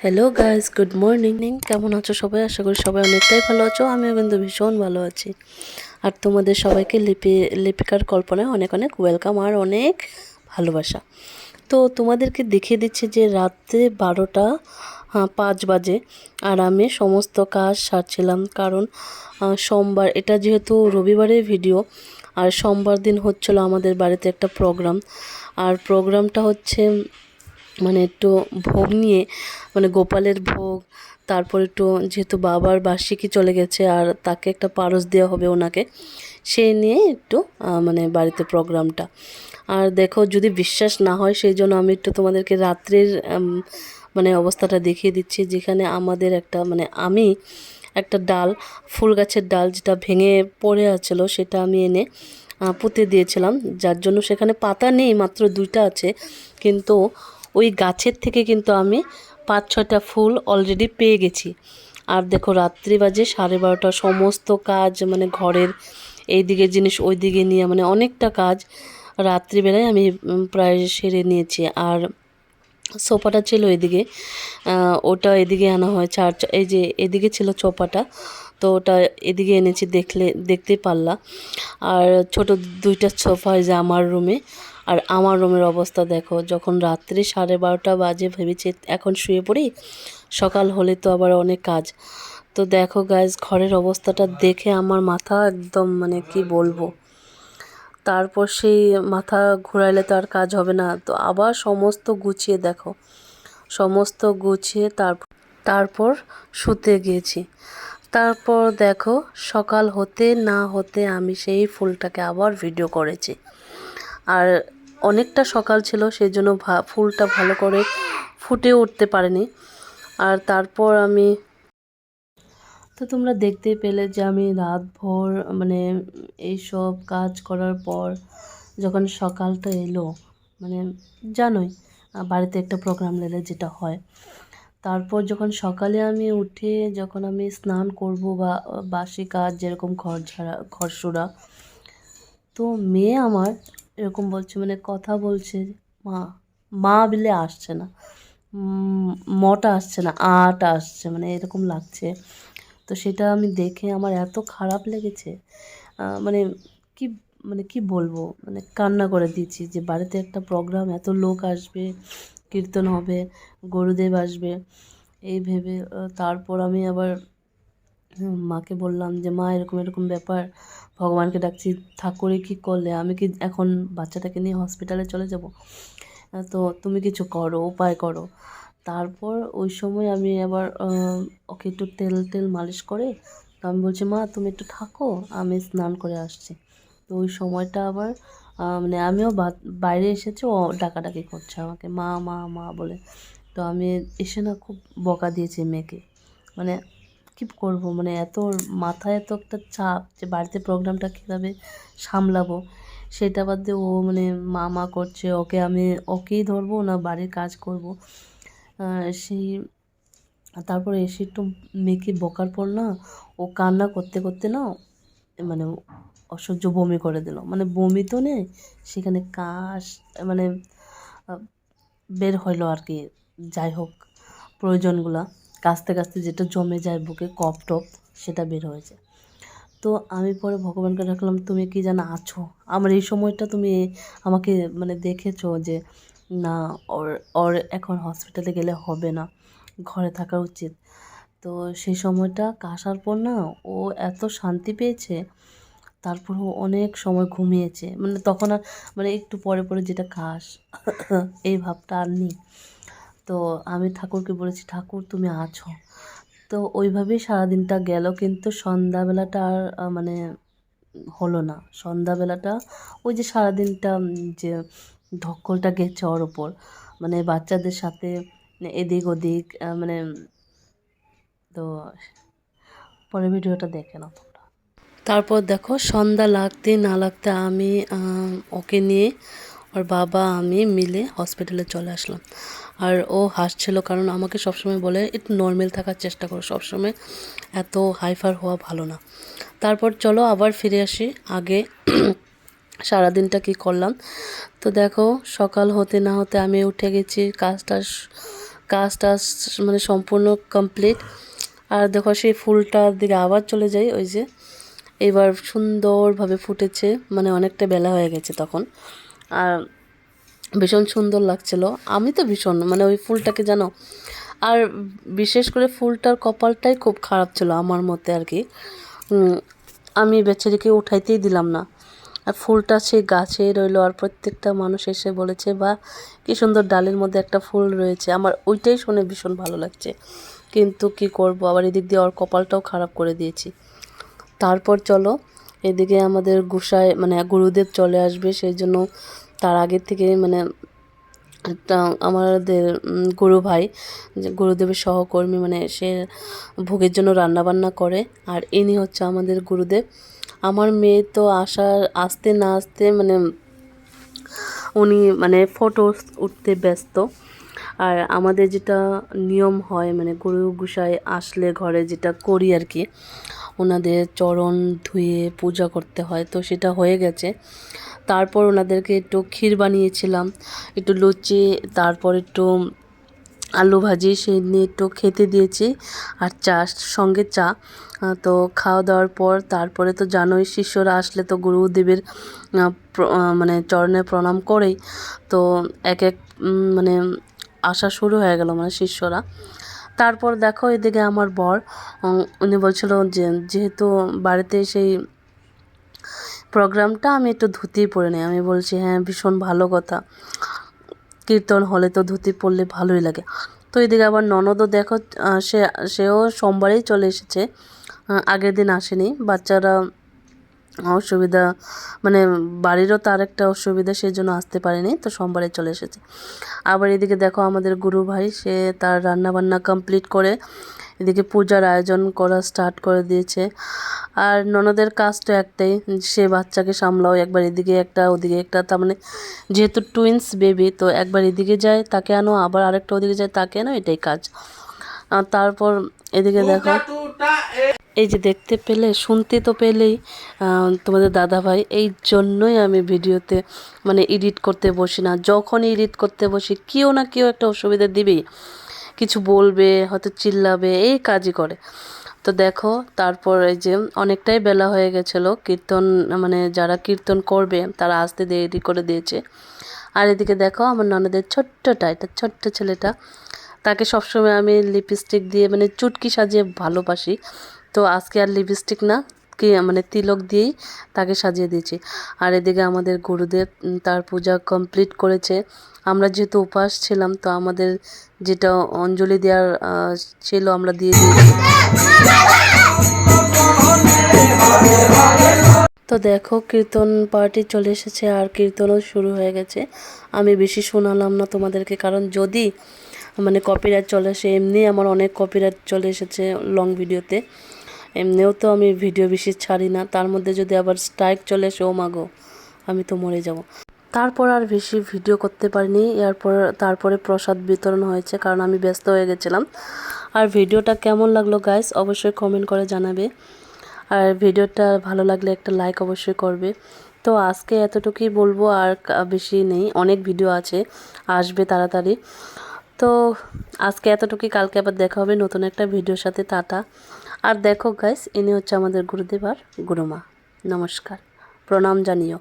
Hello guys, good morning. কেমন আছো সবাই? আশা করি সবাই অনেকটাই ভালো আছো। আমিও কিন্তু ভীষণ ভালো আছি। আর তোমাদের সবাইকে লিপিকার কল্পনায় অনেক অনেক ওয়েলকাম আর অনেক ভালোবাসা। তো তোমাদেরকে দেখিয়ে দিচ্ছি যে রাত্রে 12টা 5 বাজে আর আমি সমস্ত কাজ সারছিলাম। কারণ সোমবার, এটা যেহেতু রবিবারের ভিডিও, আর সোমবার দিন হচ্ছিল আমাদের বাড়িতে একটা প্রোগ্রাম। আর প্রোগ্রামটা হচ্ছে মানে একটু ভোগ নিয়ে, মানে গোপালের ভোগ। তারপর একটু যেহেতু বাবার বার্ষিকী চলে গেছে আর তাকে একটা পারস দেওয়া হবে ওনাকে, সেই নিয়ে একটু মানে বাড়িতে প্রোগ্রামটা। আর দেখো, যদি বিশ্বাস না হয় সেই জন্য আমি একটু তোমাদেরকে রাত্রের মানে অবস্থাটা দেখিয়ে দিচ্ছি। যেখানে আমাদের একটা মানে আমি একটা ডাল, ফুল গাছের ডাল যেটা ভেঙে পড়ে আছিল, সেটা আমি এনে পুঁতে দিয়েছিলাম। যার জন্য সেখানে পাতা নেই, মাত্র 2টা আছে। কিন্তু ওই গাছের থেকে কিন্তু আমি 5-6টা ফুল অলরেডি পেয়ে গেছি। আর দেখো, রাত্রি বাজে 12:30। সমস্ত কাজ মানে ঘরের এইদিকে জিনিস ওইদিকে নিয়ে, মানে অনেকটা কাজ রাত্রিবেলায় আমি প্রায় সেরে নিয়েছি। আর সোফাটা ছিল এদিকে, ওটা এদিকে আনা হয়েছে। আর এই যে এদিকে ছিল সোফাটা, তো ওটা এদিকে এনেছি, দেখতেই পারলা। আর ছোট 2টা সোফা যে আমার রুমে। আর আমার রুমের অবস্থা দেখো, যখন রাত্রি 12:30 বাজে ভেবেছি এখন শুয়ে পড়ি, সকাল হলে তো আবার অনেক কাজ। তো দেখো গাইজ, ঘরের অবস্থাটা দেখে আমার মাথা একদম মানে কি বলবো। তারপর সেই মাথা ঘুরাইলে তো আর কাজ হবে না, তো আবার সমস্ত গুছিয়ে দেখো, সমস্ত গুছিয়ে তারপর শুতে গিয়েছি। তারপর দেখো, সকাল হতে না হতে আমি সেই ফুলটাকে আবার ভিডিও করেছি। আর অনেকটা সকাল ছিল, সেই জন্য ফুলটা ভালো করে ফুটে উঠতে পারেনি। আর তারপর আমি, তো তোমরা দেখতেই পেলে যে আমি রাতভর মানে এইসব কাজ করার পর যখন সকালটা এলো, মানে জানোই বাড়িতে একটা প্রোগ্রাম নিলে যেটা হয়। তারপর যখন সকালে আমি উঠে যখন আমি স্নান করব বা বাসি কাজ যেরকম ঘর ঝাড়া, ঘর সোড়া, তো মেয়ে আমার এরকম বলছে, মানে কথা বলছে, মা মা বলে আসছে না, মটা আসছে না, আটা আসছে, মানে এরকম লাগছে। তো সেটা আমি দেখে আমার এত খারাপ লেগেছে, মানে কি মানে কি বলবো, মানে কান্না করে দিয়েছি যে বাড়িতে একটা প্রোগ্রাম, এত লোক আসবে, কীর্তন হবে, গুরুদেব আসবে, এই ভেবে তারপর আমি আবার মাকে বললাম যে মা এরকম এরকম ব্যাপার, ভগবানকে ডাকছি, ঠাকুরে কী করলে, আমি কি এখন বাচ্চাটাকে নিয়ে হসপিটালে চলে যাব? তো তুমি কিছু করো, উপায় করো। তারপর ওই সময় আমি আবার ওকে একটু তেল টেল মালিশ করে, তো আমি বলছি মা তুমি একটু থাকো, আমি স্নান করে আসছি। তো ওই সময়টা আবার মানে আমিও বাইরে এসেছি, ও ডাকাডাকি করছে আমাকে মা মা মা বলে। তো আমি এসে না খুব বকা দিয়েছি মেয়েকে, মানে কী করবো, মানে এত মাথায় এত একটা চাপ যে বাড়িতে প্রোগ্রামটা কীভাবে সামলাবো, সেটা বাদ দিয়ে ও মানে মা মা করছে। ওকেই ধরবো না বাড়ির কাজ করব, সেই। তারপরে এসে একটু মেয়েকে বকার পর না, ও কান্না করতে করতে না মানে অসহ্য বমি করে দিল। মানে বমি তো নেই, সেখানে কাশ মানে বের হইলো আর কি। যাই হোক, প্রয়োজনগুলা কাঁচতে কাঁচতে যেটা জমে যায় বুকে, কফ টপ, সেটা বের হয়েছে। তো আমি পরে ভগবানকে ডাকলাম, তুমি কি যেন আছো আমার এই সময়টা, তুমি আমাকে মানে দেখেছো যে না, ওর ওর এখন হসপিটালে গেলে হবে না, ঘরে থাকা উচিত। তো সেই সময়টা কাশার পর না, ও এত শান্তি পেয়েছে। তারপর ও অনেক সময় ঘুমিয়েছে, মানে তখন আর মানে একটু পরে পরে যেটা কাশ এই ভাবটা আর নেই। তো আমি ঠাকুরকে বলেছি, ঠাকুর তুমি আছো। তো ওইভাবেই সারাদিনটা গেল, কিন্তু সন্ধ্যাবেলাটা আর মানে হলো না। সন্ধ্যাবেলাটা ওই যে সারাদিনটা যে ধকলটা গেছে ওর ওপর, মানে বাচ্চাদের সাথে এদিক ওদিক, মানে তো পরের ভিডিওটা দেখে নাও তোমরা। তারপর দেখো, সন্ধ্যা লাগতে না লাগতে আমি ওকে নিয়ে, ওর বাবা আমি মিলে হসপিটালে চলে আসলাম। আর ও হাসছিল, কারণ আমাকে সবসময় বলে একটু নর্মাল থাকার চেষ্টা করো, সবসময় এত হাইফার হওয়া ভালো না। তারপর চলো আবার ফিরে আসি আগে সারাদিনটা কি করলাম। তো দেখো, সকাল হতে না হতে আমি উঠে গেছি, কাজ টাজ মানে সম্পূর্ণ কমপ্লিট। আর দেখো সেই ফুলটার দিকে আবার চলে যাই, ওই যে এবার সুন্দরভাবে ফুটেছে, মানে অনেকটা বেলা হয়ে গেছে তখন। আর ভীষণ সুন্দর লাগছিল। আমি তো ভীষণ মানে ওই ফুলটাকে জানো, আর বিশেষ করে ফুলটার কপালটাই খুব খারাপ ছিল আমার মতে আর কি। আমি বেচারিকে উঠাইতেই দিলাম না, আর ফুলটা সেই গাছে রইলো। আর প্রত্যেকটা মানুষ এসে বলেছে বা কি সুন্দর ডালের মধ্যে একটা ফুল রয়েছে। আমার ওইটাই শুনে ভীষণ ভালো লাগছে, কিন্তু কি করব, আবার এদিক দিয়ে ওর কপালটাও খারাপ করে দিয়েছি। তারপর চলো এদিকে আমাদের গোসাই মানে গুরুদেব চলে আসবে, সেই জন্য তার আগে থেকে মানে একটা আমাদের গুরু ভাই, যে গুরুদেবের সহকর্মী, মানে সে ভোগের জন্য রান্নাবান্না করে। আর ইনি হচ্ছে আমাদের গুরুদেব। আমার মেয়ে তো আসতে না আসতে মানে উনি মানে ফটো উঠতে ব্যস্ত। আর আমাদের যেটা নিয়ম হয় মানে গুরু গোসাই আসলে ঘরে যেটা করি আর কি, ওনাদের চরণ ধুয়ে পূজা করতে হয়, তো সেটা হয়ে গেছে। তারপর ওনাদেরকে একটু ক্ষীর বানিয়েছিলাম, একটু লুচি, তারপর একটু আলু ভাজি, সেই নিয়ে একটু খেতে দিয়েছি, আর সঙ্গে চা। তো খাওয়া দাওয়ার পর তারপরে তো জানোই, শিষ্যরা আসলে তো গুরুদেবের মানে চরণে প্রণাম করেই, তো এক এক মানে আসা শুরু হয়ে গেল মানে শিষ্যরা। তারপর দেখো এদিকে আমার বর, উনি বলছিল যে যেহেতু বাড়িতে সেই প্রোগ্রামটা, আমি একটু ধুতিই পরে নিই। আমি বলছি হ্যাঁ, ভীষণ ভালো কথা, কীর্তন হলে তো ধুতি পরলে ভালোই লাগে। তো এদিকে আবার ননদও দেখো, সেও সোমবারেই চলে এসেছে, আগের দিন আসেনি। বাচ্চারা অসুবিধা মানে বাড়িরও তার একটা অসুবিধা, সেই জন্য আসতে পারেনি, তো সোমবারে চলে এসেছে। আবার এদিকে দেখো আমাদের গুরু ভাই, সে তার রান্নাবান্না কমপ্লিট করে এদিকে পূজার আয়োজন করা স্টার্ট করে দিয়েছে। আর ননদের কাজ তো একটাই, সে বাচ্চাকে সামলাও, একবার এদিকে একটা ওদিকে একটা, তার মানে যেহেতু টুইন্স বেবি, তো একবার এদিকে যায় তাকে আনো, আবার আরেকটা ওদিকে যায় তাকে আনো, এটাই কাজ। আর তারপর এদিকে দেখো, এই যে দেখতে পেলে, শুনতে তো পেলেই তোমাদের দাদা ভাই, এই জন্যই আমি ভিডিওতে মানে এডিট করতে বসি না। যখন এডিট করতে বসি কেউ না কেউ একটা অসুবিধা দিবেই, কিছু বলবে, হয়তো চিল্লাবে, এই কাজই করে। তো দেখো তারপর এই যে অনেকটাই বেলা হয়ে গেছিলো, কীর্তন মানে যারা কীর্তন করবে তারা আসতে দেরি করে দিয়েছে। আর এদিকে দেখো আমার ননদের ছোট্টটা, এটা ছোট্ট ছেলেটা, তাকে সবসময় আমি লিপস্টিক দিয়ে মানে চুটকি সাজিয়ে ভালোবাসি। তো আজকে আর লিপস্টিক না, কি মানে তিলক দিয়েই তাকে সাজিয়ে দিয়েছি। আর এদিকে আমাদের গুরুদেব তার পূজা কমপ্লিট করেছে। আমরা যেহেতু উপবাস ছিলাম, তো আমাদের যেটা অঞ্জলি দেওয়ার ছিল আমরা দিয়ে দিয়েছি। তো দেখো কীর্তন পার্টি চলে এসেছে, আর কীর্তনও শুরু হয়ে গেছে। আমি বেশি শোনালাম না তোমাদেরকে, কারণ যদি মানে কপিরাইট চলে আসে, এমনি আমার অনেক কপিরাইট চলে এসেছে লং ভিডিওতে, এমনিও তো আমি ভিডিও বেশি ছাড়ি না, তার মধ্যে যদি আবার স্ট্রাইক চলে আসে, ও মাগো, আমি তো মরে যাব। তারপর আর বেশি ভিডিও করতে পারিনি। তারপরে প্রসাদ বিতরণ হয়েছে, কারণ আমি ব্যস্ত হয়ে গেছিলাম। আর ভিডিওটা কেমন লাগলো গাইস অবশ্যই কমেন্ট করে জানাবে, আর ভিডিওটা ভালো লাগলে একটা লাইক অবশ্যই করবে। তো আজকে এতটুকুই বলবো, আর বেশি নেই, অনেক ভিডিও আছে, আসবে তাড়াতাড়ি। তো আজকে এতটুকুই, কালকে আবার দেখা হবে নতুন একটা ভিডিওর সাথে। টাটা। আর দেখো গাইস, ইনি হচ্ছে আমাদের গুরুদেব আর গুরুমা। নমস্কার, প্রণাম জানিও।